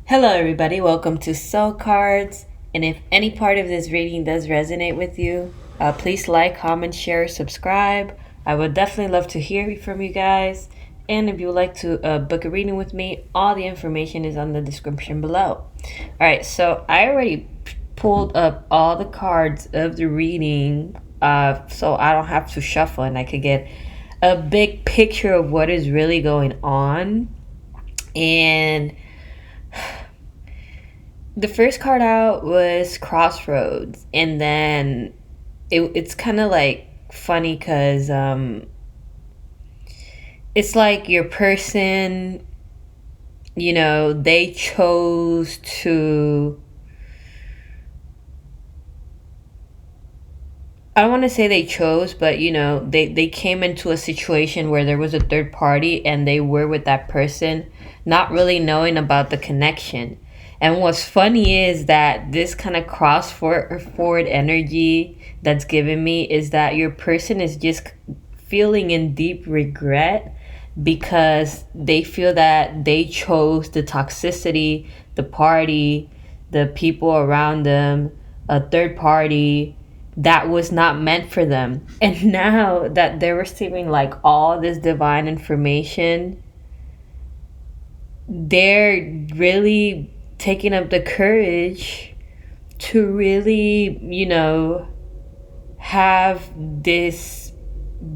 Hello, everybody. Welcome to Soul Cards. And if any part of this reading does resonate with you, please like, comment, share, subscribe. I would definitely love to hear from you guys. And if you would like to book a reading with me, all the information is on the description below. All right, so I already pulled up all the cards of the reading so I don't have to shuffle and I could get a big picture of what is really going on. And the first card out was Crossroads, and then it's kind of like funny because it's like your person, they chose to. I don't want to say they chose, but they came into a situation where there was a third party and they were with that person, not really knowing about the connection. And what's funny is that this kind of forward energy that's given me is that your person is just feeling in deep regret because they feel that they chose the toxicity, the party, the people around them, a third party that was not meant for them. And now that they're receiving like all this divine information, they're really taking up the courage to really, have this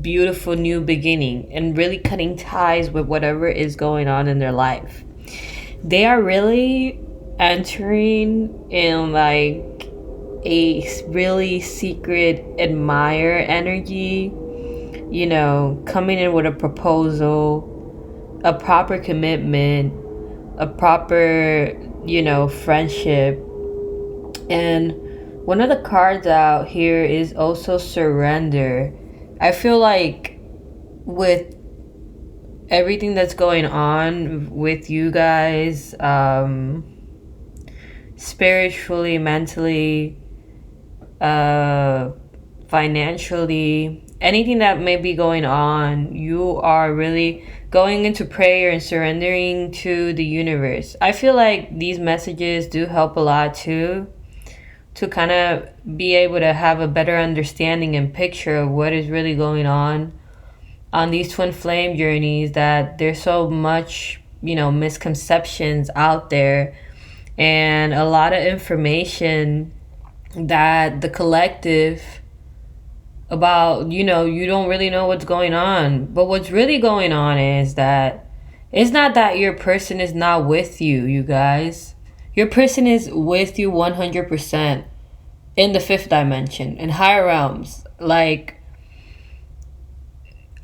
beautiful new beginning and really cutting ties with whatever is going on in their life. They are really entering in like a really secret admire energy, coming in with a proposal, a proper commitment, a proper, friendship. And one of the cards out here is also surrender. I feel like with everything that's going on with you guys, spiritually, mentally, financially, anything that may be going on, you are really going into prayer and surrendering to the universe. I feel like these messages do help a lot too, to kind of be able to have a better understanding and picture of what is really going on these twin flame journeys, that there's so much, misconceptions out there and a lot of information that the collective about, you don't really know what's going on. But what's really going on is that it's not that your person is not with you, you guys. Your person is with you 100% in the fifth dimension, in higher realms. Like,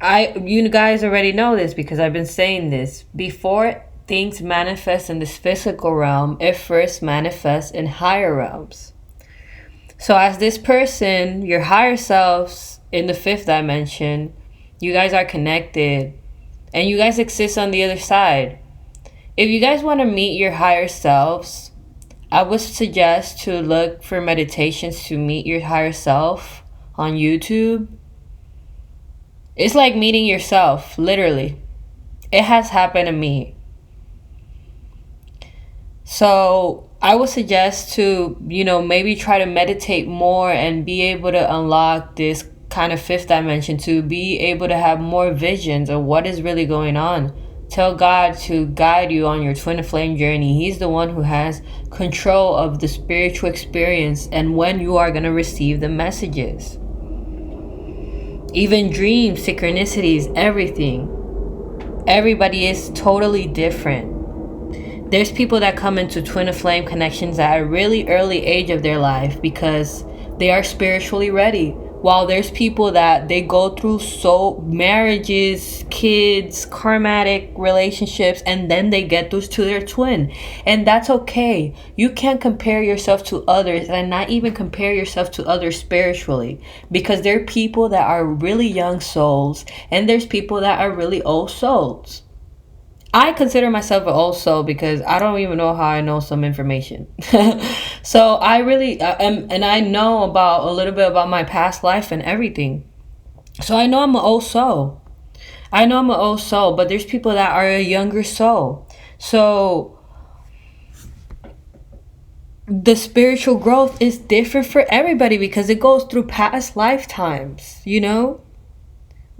you guys already know this because I've been saying this. Before things manifest in this physical realm, it first manifests in higher realms. So as this person, your higher selves in the fifth dimension, you guys are connected and you guys exist on the other side. If you guys want to meet your higher selves, I would suggest to look for meditations to meet your higher self on YouTube. It's like meeting yourself, literally. It has happened to me. So I would suggest to, maybe try to meditate more and be able to unlock this kind of fifth dimension, to be able to have more visions of what is really going on. Tell God to guide you on your twin flame journey. He's the one who has control of the spiritual experience and when you are going to receive the messages. Even dreams, synchronicities, everything. Everybody is totally different. There's people that come into twin flame connections at a really early age of their life because they are spiritually ready. While there's people that they go through marriages, kids, karmatic relationships, and then they get those to their twin. And that's okay. You can't compare yourself to others, and not even compare yourself to others spiritually, because there are people that are really young souls and there's people that are really old souls. I consider myself an old soul because I don't even know how I know some information. So I really am, and I know about a little bit about my past life and everything. So I know I'm an old soul. But there's people that are a younger soul. So the spiritual growth is different for everybody because it goes through past lifetimes, you know?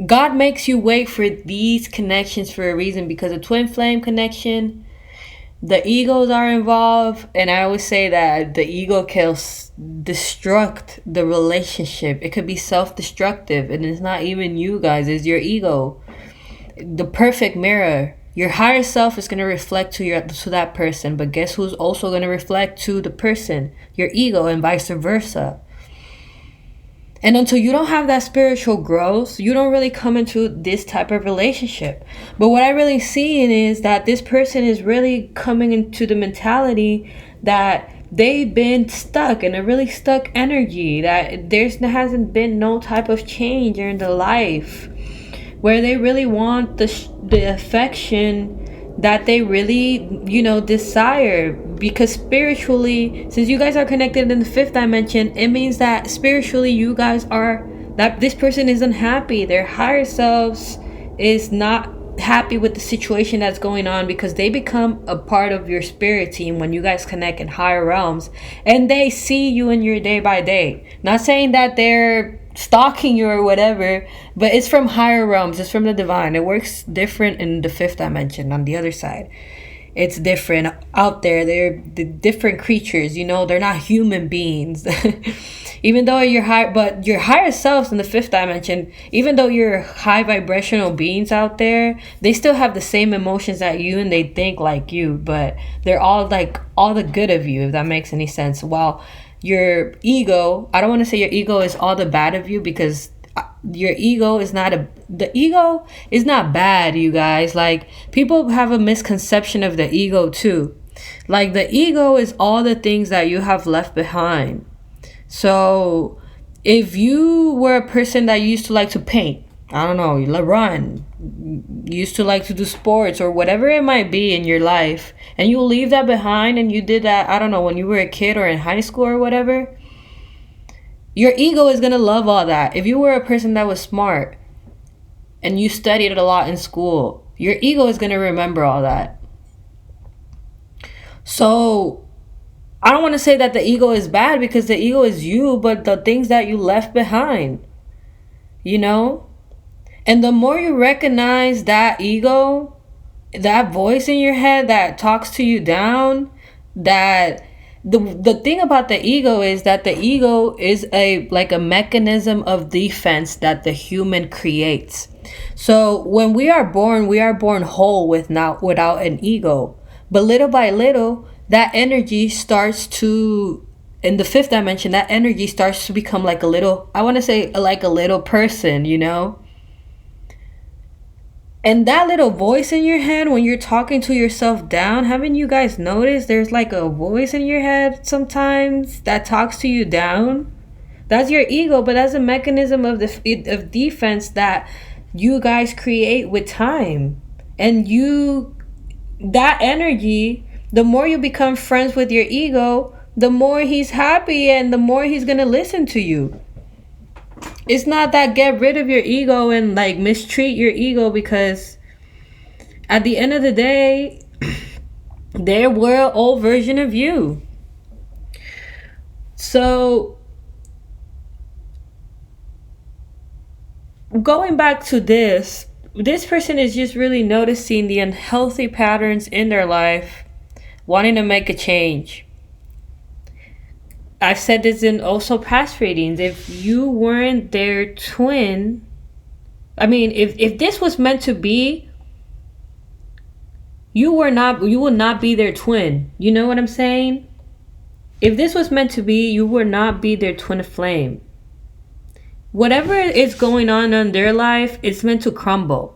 God makes you wait for these connections for a reason, because a twin flame connection, the egos are involved, and I always say that the ego can destruct the relationship. It could be self-destructive, and it's not even you guys, it's your ego. The perfect mirror. Your higher self is going to reflect to that person, but guess who's also going to reflect to the person? Your ego, and vice versa. And until you don't have that spiritual growth, you don't really come into this type of relationship. But what I really see is that this person is really coming into the mentality that they've been stuck in a really stuck energy, that hasn't been no type of change in their life, where they really want the affection that they really, desire. Because spiritually, since you guys are connected in the fifth dimension, it means that spiritually you guys are, that this person is unhappy. Their higher selves is not happy with the situation that's going on, because they become a part of your spirit team when you guys connect in higher realms, and they see you in your day by day. Not saying that they're stalking you or whatever, but it's from higher realms, it's from the divine. It works different in the fifth dimension. On the other side, it's different out there. They're the different creatures, they're not human beings. Even though your higher selves in the fifth dimension, even though you're high vibrational beings out there, they still have the same emotions that you, and they think like you, but they're all like all the good of you, if that makes any sense. While your ego, I don't want to say your ego is all the bad of you, because your ego is not the ego is not bad, you guys. Like, people have a misconception of the ego too. Like, the ego is all the things that you have left behind. So if you were a person that used to like to paint, I don't know, run, used to like to do sports or whatever it might be in your life, and you leave that behind and you did that, I don't know, when you were a kid or in high school or whatever, your ego is going to love all that. If you were a person that was smart and you studied a lot in school, your ego is going to remember all that. So I don't want to say that the ego is bad, because the ego is you, but the things that you left behind, And the more you recognize that ego, that voice in your head that talks to you down, that the thing about the ego is that the ego is a mechanism of defense that the human creates. So when we are born whole without an ego. But little by little, that energy starts to, in the fifth dimension, that energy starts to become like a little, I want to say like a little person, And that little voice in your head, when you're talking to yourself down, haven't you guys noticed there's like a voice in your head sometimes that talks to you down? That's your ego, but that's a mechanism of defense that you guys create with time. And that energy, the more you become friends with your ego, the more he's happy and the more he's going to listen to you. It's not that get rid of your ego and like mistreat your ego, because at the end of the day, they were an old version of you. So going back to this person is just really noticing the unhealthy patterns in their life, wanting to make a change. I've said this in also past readings. If you weren't their twin, if this was meant to be, you would not be their twin. You know what I'm saying? If this was meant to be, you would not be their twin flame. Whatever is going on in their life, it's meant to crumble.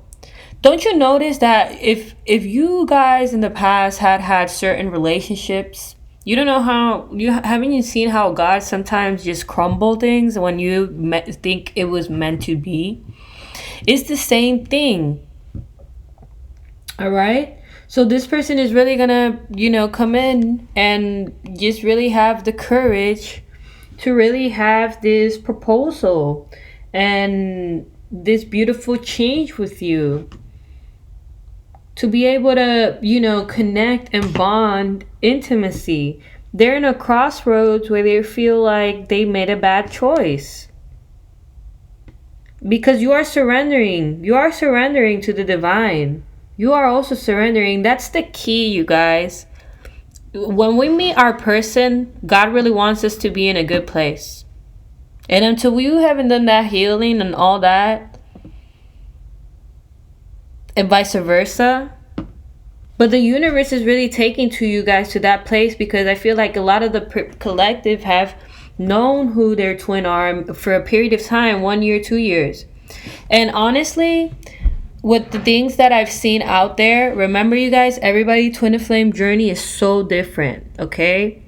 Don't you notice that if you guys in the past had certain relationships, you don't know how, haven't you seen how God sometimes just crumble things when you think it was meant to be? It's the same thing. All right? So this person is really gonna, come in and just really have the courage to really have this proposal and this beautiful change with you. To be able to, connect and bond intimacy. They're in a crossroads where they feel like they made a bad choice. Because you are surrendering. You are surrendering to the divine. You are also surrendering. That's the key, you guys. When we meet our person, God really wants us to be in a good place. And until you haven't done that healing and all that, and vice versa, but the universe is really taking to you guys to that place, because I feel like a lot of the collective have known who their twin are for a period of time, 1 year, 2 years. And honestly, with the things that I've seen out there, remember you guys, everybody twin flame journey is so different, okay?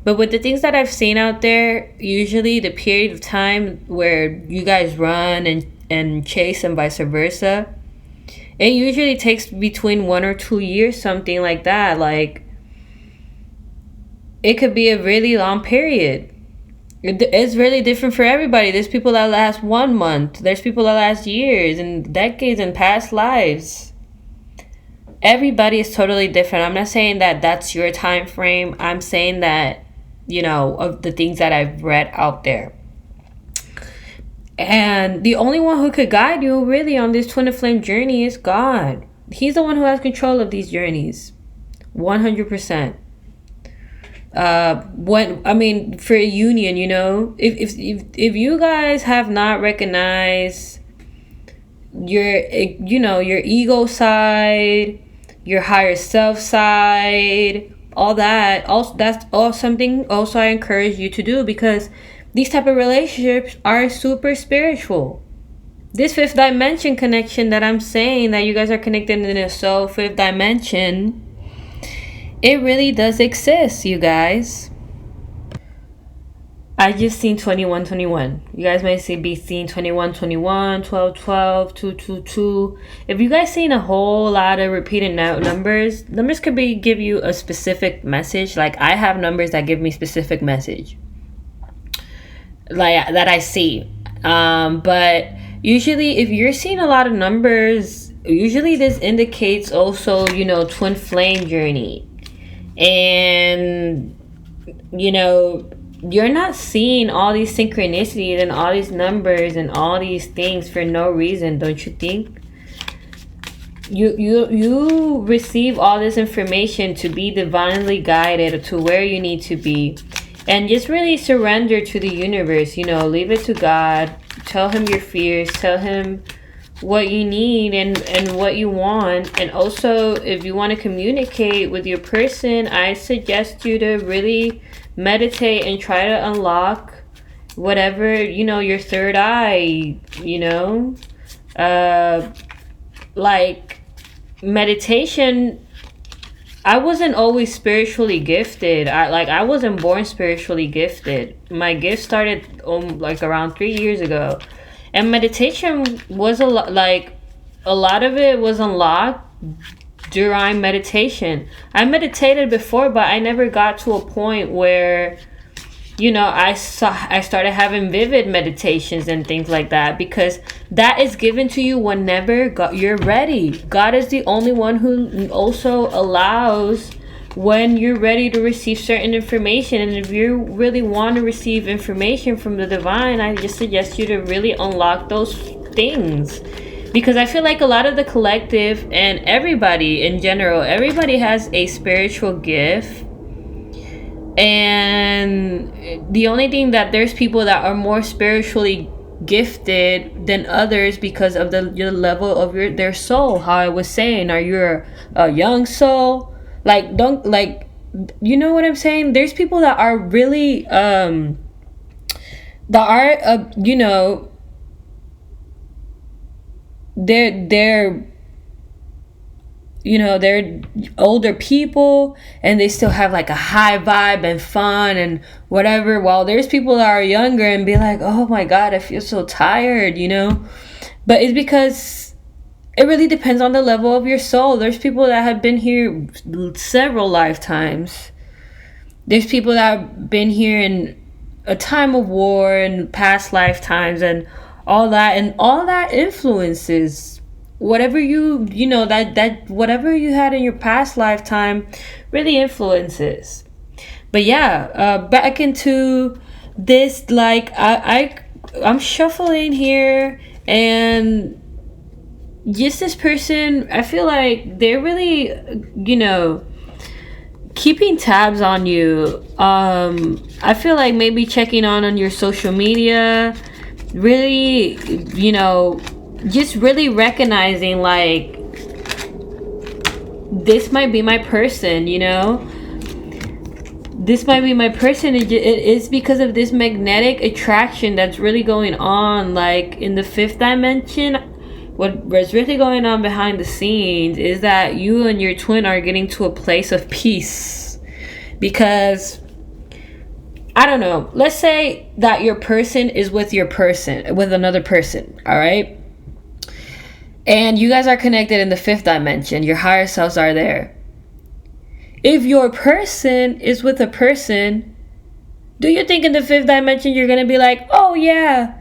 But with the things that I've seen out there, usually the period of time where you guys run and chase and vice versa, it usually takes between 1 or 2 years, something like that. Like, it could be a really long period. It's really different for everybody. There's people that last 1 month. There's people that last years and decades and past lives. Everybody is totally different. I'm not saying that that's your time frame. I'm saying that, of the things that I've read out there. And the only one who could guide you really on this twin flame journey is God. He's the one who has control of these journeys. 100%. For a union, if you guys have not recognized your ego side, your higher self side, all that, also that's all something also I encourage you to do, because these type of relationships are super spiritual. This fifth dimension connection that I'm saying, that you guys are connected in a soul fifth dimension, it really does exist, you guys. I just seen 2121. You guys may be seeing 2121, 1212, 222. If you guys seen a whole lot of repeated numbers could give you a specific message. Like, I have numbers that give me specific message, like that I see. But usually if you're seeing a lot of numbers, usually this indicates also, twin flame journey. And you're not seeing all these synchronicities and all these numbers and all these things for no reason, don't you think? You receive all this information to be divinely guided to where you need to be. And just really surrender to the universe, leave it to God. Tell him your fears, tell him what you need and what you want. And also, if you want to communicate with your person, I suggest you to really meditate and try to unlock whatever, your third eye, like meditation. I wasn't always spiritually gifted. I wasn't born spiritually gifted. My gift started around 3 years ago. And meditation was a lot of it was unlocked during meditation. I meditated before, but I never got to a point where, I started having vivid meditations and things like that, because that is given to you whenever you're ready. God is the only one who also allows when you're ready to receive certain information. And if you really want to receive information from the divine, I just suggest you to really unlock those things, because I feel like a lot of the collective and everybody in general, everybody has a spiritual gift. And the only thing that there's people that are more spiritually gifted than others because of your level of their soul. How I was saying, are you a young soul? You know what I'm saying? There's people that are really they're older people and they still have like a high vibe and fun and whatever, while there's people that are younger and be like, oh my god, I feel so tired, but it's because it really depends on the level of your soul. There's people that have been here several lifetimes. There's people that have been here in a time of war and past lifetimes and all that influences whatever that whatever you had in your past lifetime really influences. But yeah, back into this, like I'm shuffling here, and just this person, I feel like they're really, keeping tabs on you. I feel like maybe checking on your social media, really, just really recognizing like this might be my person, this might be my person. It is because of this magnetic attraction that's really going on, like in the fifth dimension. What's really going on behind the scenes is that you and your twin are getting to a place of peace. Because, I don't know, let's say that your person is with another person, all right? And you guys are connected in the fifth dimension. Your higher selves are there. If your person is with a person, do you think in the fifth dimension you're going to be like, oh yeah,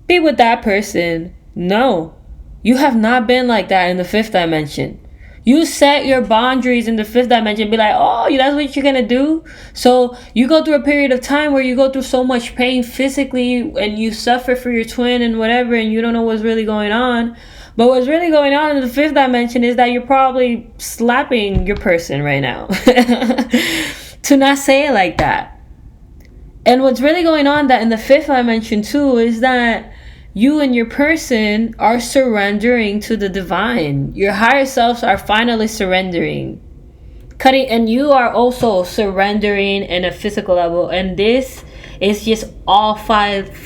be with that person? No. You have not been like that in the fifth dimension. You set your boundaries in the fifth dimension. Be like, oh, that's what you're going to do? So you go through a period of time where you go through so much pain physically and you suffer for your twin and whatever, and you don't know what's really going on. But what's really going on in the fifth dimension is that you're probably slapping your person right now. To not say it like that. And what's really going on that in the fifth dimension too is that you and your person are surrendering to the divine. Your higher selves are finally surrendering. And you are also surrendering in a physical level. And this is just all sorry.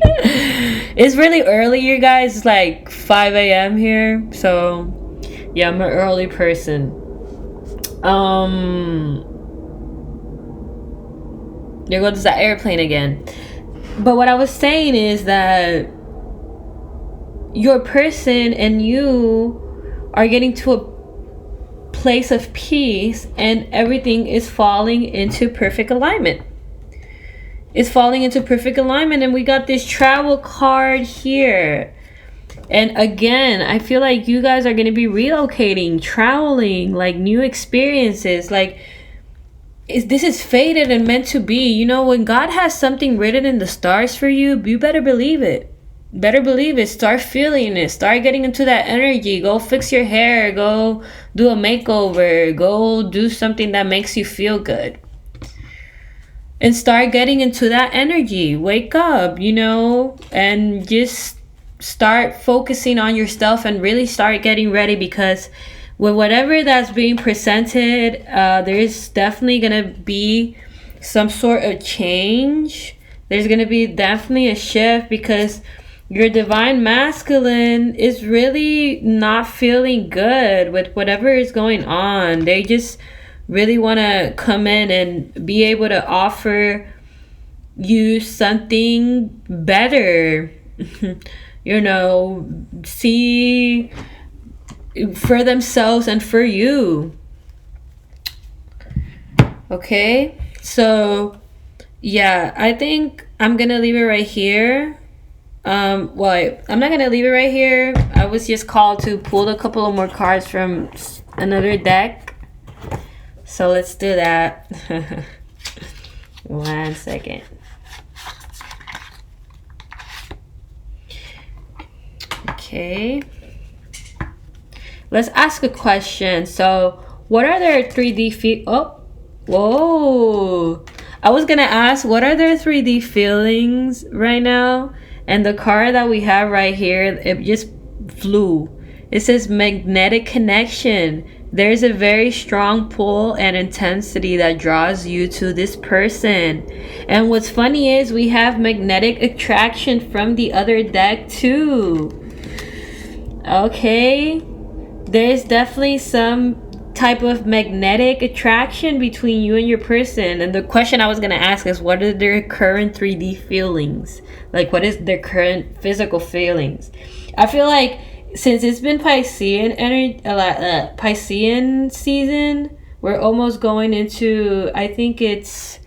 It's really early, you guys. It's like 5 a.m. here. So, yeah, I'm an early person. There goes that airplane again. But what I was saying is that your person and you are getting to a place of peace, and everything is falling into perfect alignment. It's falling into perfect alignment, and we got this travel card here. And again, I feel like you guys are going to be relocating, traveling, like new experiences. Like, this is fated and meant to be. When God has something written in the stars for you, you better believe it. Better believe it. Start feeling it. Start getting into that energy. Go fix your hair. Go do a makeover. Go do something that makes you feel good. And start getting into that energy. Wake up, and just start focusing on your stuff and really start getting ready, because with whatever that's being presented, there's definitely going to be some sort of change. There's going to be definitely a shift, because your divine masculine is really not feeling good with whatever is going on. They just really want to come in and be able to offer you something better. See for themselves and for you. Okay, so yeah, I think I'm gonna leave it right here. I'm not gonna leave it right here. I was just called to pull a couple of more cards from another deck, so let's do that. 1 second. Okay, let's ask a question. So what are their 3D whoa, I was gonna ask, what are their 3D feelings right now? And the card that we have right here, it just flew. It says magnetic connection. There's a very strong pull and intensity that draws you to this person. And what's funny is we have magnetic attraction from the other deck too. Okay, there's definitely some type of magnetic attraction between you and your person. And the question I was going to ask is, what are their current 3D feelings? Like, what is their current physical feelings? I feel like since it's been Piscean season, we're almost going into, I think it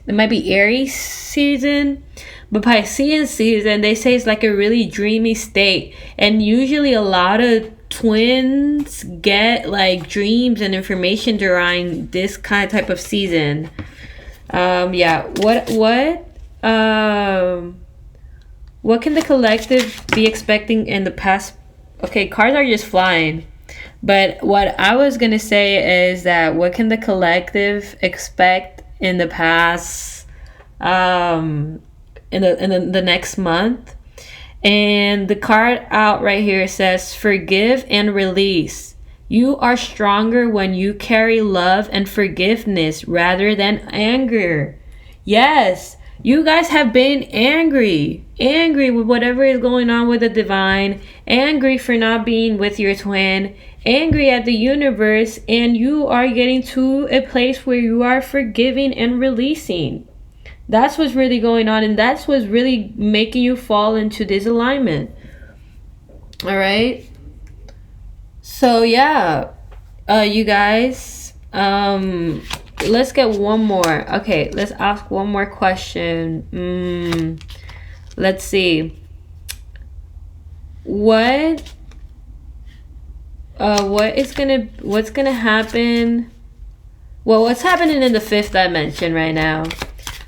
might be Aries season. But Piscean season, they say it's like a really dreamy state. And usually a lot of twins get like dreams and information during this kind of type of season. Yeah. What can the collective be expecting in the past? Okay, cards are just flying. But what I was gonna say is that what can the collective expect in the past, in the next month? And the card out right here says forgive and release. You are stronger when you carry love and forgiveness rather than anger. Yes, you guys have been angry with whatever is going on with the divine, angry for not being with your twin, angry at the universe, and you are getting to a place where you are forgiving and releasing. That's what's really going on, and that's what's really making you fall into this alignment. All right. So yeah, you guys, let's get one more. Okay, let's ask one more question. Let's see. What's gonna happen? Well, what's happening in the fifth dimension right now?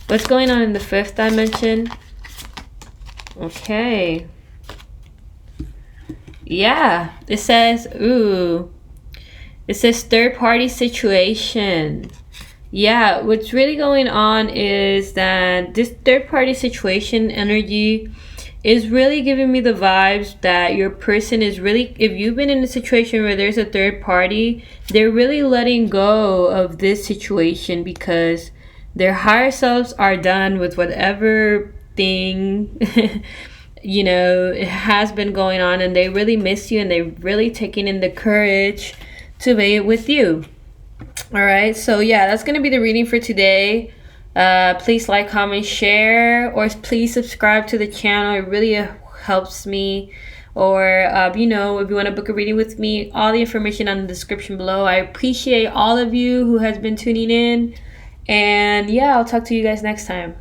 What's going on in the fifth dimension? Okay. Yeah, it says, it says third party situation. Yeah, what's really going on is that this third party situation energy is really giving me the vibes that your person is really, if you've been in a situation where there's a third party, they're really letting go of this situation because their higher selves are done with whatever thing it has been going on, and they really miss you, and they're really taking in the courage to be with you. All right, so yeah, that's gonna be the reading for today. Please like, comment, share, or please subscribe to the channel. It really helps me. Or if you want to book a reading with me, all the information on the description below. I appreciate all of you who has been tuning in, and yeah, I'll talk to you guys next time.